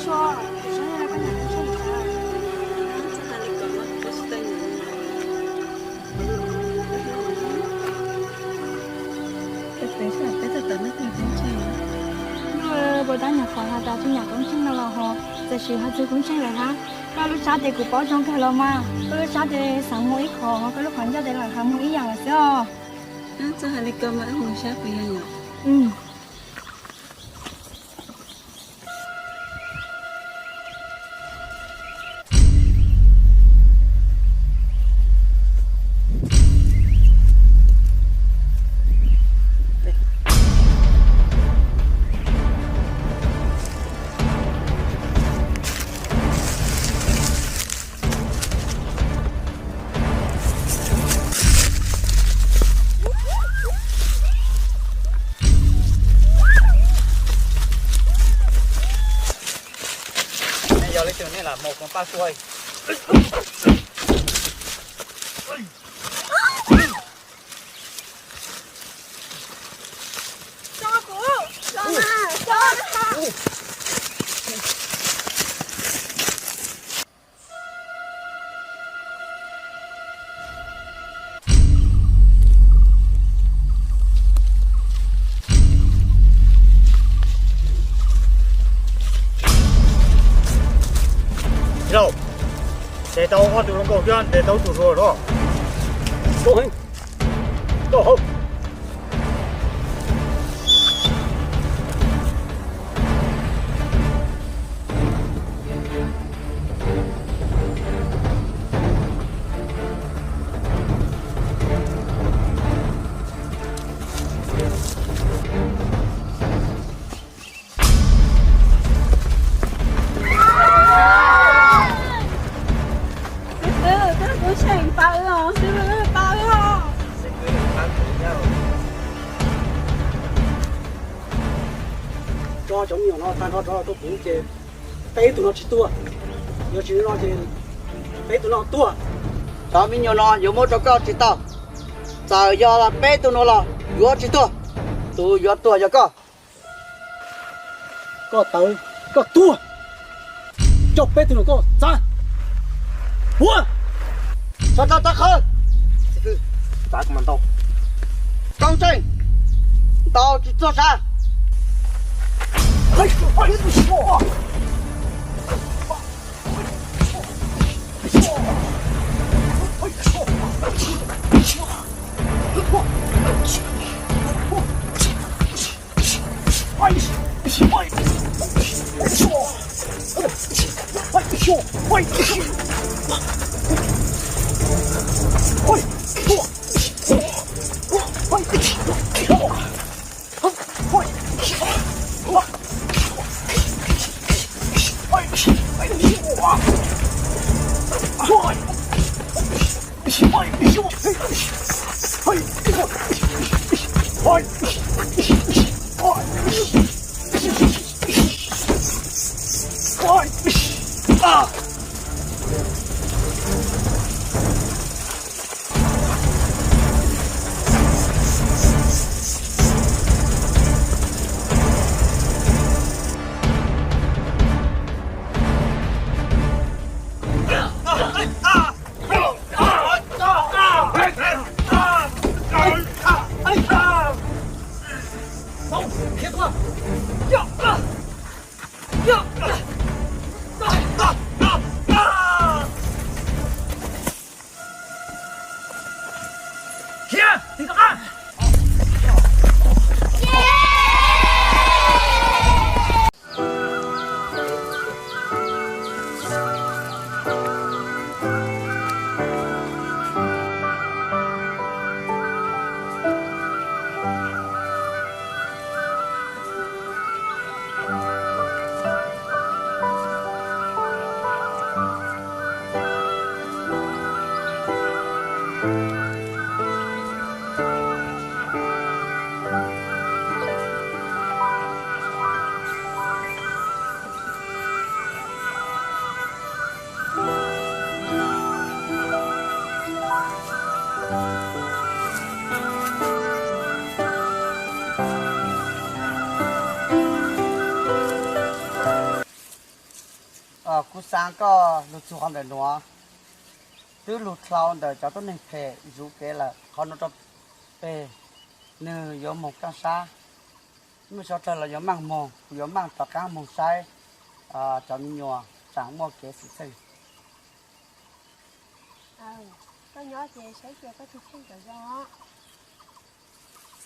说，有生日了，快点来看一下。这哪里搞嘛？这是等人Cái bé sẽ bé sẽ tới nó thì không chịu. Rồi bữa đó nhà phò ha ta trong nhà công trình nào là họ, giờ chỉ họ chơi công trình rồi ha. Cái lúc sáng thì cũng bảo trong cái lo mà, cái lúc sáng thì sáng mỗi khó, cái lúc khoảng giờ thì là hàng mỗi dạng là sao?这哪里搞嘛？红霞不一样呀。Ừ. Giờ lấy trường này là một con ba xuôi. Cho cô, cho mà, cho mà. Đâu? Để tao có tụi nó cổ kia, để tao tụi rồi đó. Cô hình. Cô hộp. cho giống như nó tan nó cho tôi cũng chơi bé tụi nó chỉ tua giờ chỉ nó chơi bé tụi nó tua đó mình nhiều nó nhiều một chỗ cao chỉ tao giờ giờ là bé tụi nó là vừa chỉ tua tụi vừa tua giờ có tới có tua cho bé tụi nó có ra bua sao tao tao không Tại của mình tao. công trình tao chỉ cho sao哎，哎，不行啊！ cú sáng có lụt xuống để nó từ lụt sau để cho tôi này phê dù cái là họ nó cho phê nư gió một căn xa mới sau đó là gió mang mòn gió mang tất cả mòn sai cho mình nhỏ sáng một cái sự sinh có nhỏ chị sẽ cho có thực hiện được đó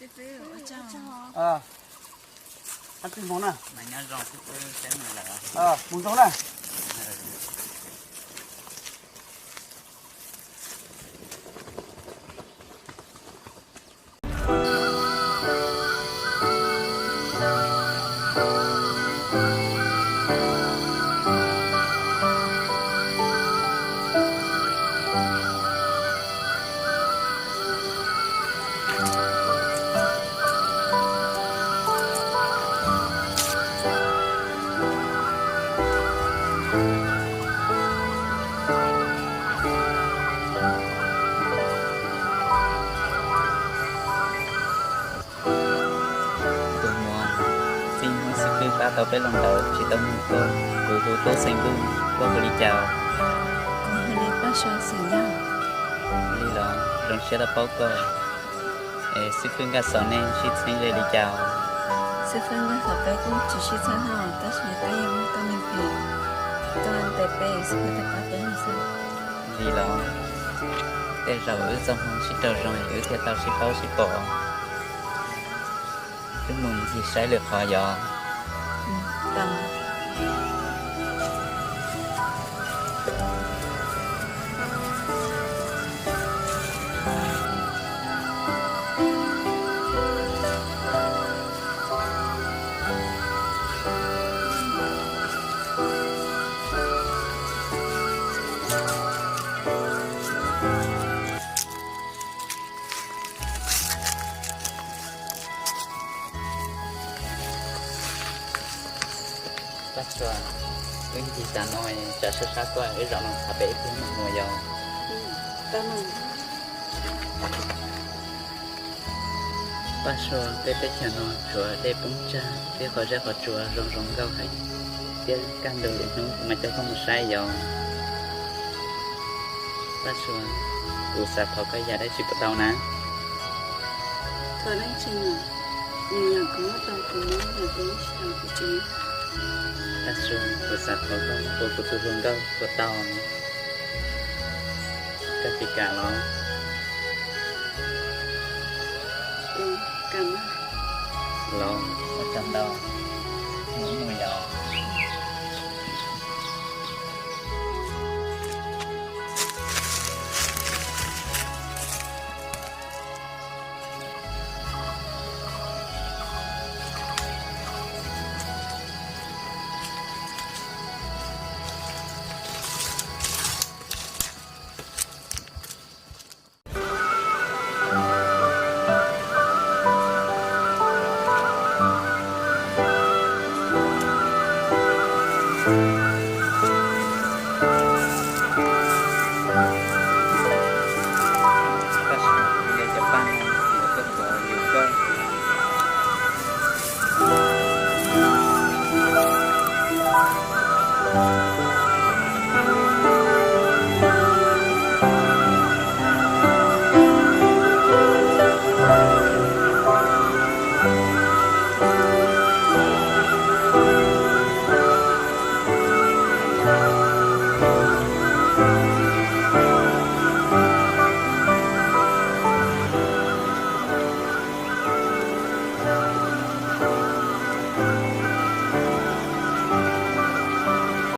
Sư phụ ở trong. ăn cái món này mà nhớ rồi cái sẽ người là món giống này tụi mùa xin mua sức tư ba tàu bé lòng đầu chỉ tao mua cô cô tô xanh bưng cô đi chào Con hơi lấy bác cho xỉn nhau. đi đó rồi sẽ là bao cô sức phương cả sáu nên chỉ xin về đi chào Sư phụ đã học bé cũng chỉ是参考，但是他也没当面陪。当然得背，师傅得把背你上。 đi đó để rồi ở trong không chỉ đầu rồi ở theo tao chỉ bao chỉ bỏ cái mùng thì sẽ được họ dò 干嘛？ bắt cho những gì ta nói trả sự sát coi ở rộng thà bể của một mùa giàu Cảm ơn. bắt cho để bé cho nó chùa để bún cha để khỏi ra khỏi chùa rong rong cao hay để căn đường nó mà cho không sai giàu bắt cho cụ sạt thọ cái nhà đấy chỉ có tao nè Thôi đấy chị nhỉ. Nhà có tao cũng muốn là cũng sao của chị. bắt cho cụ sạt thọ cái của tôi hương đâu của tao cái gì cả nó Cảm ơn. lo ở trong đâu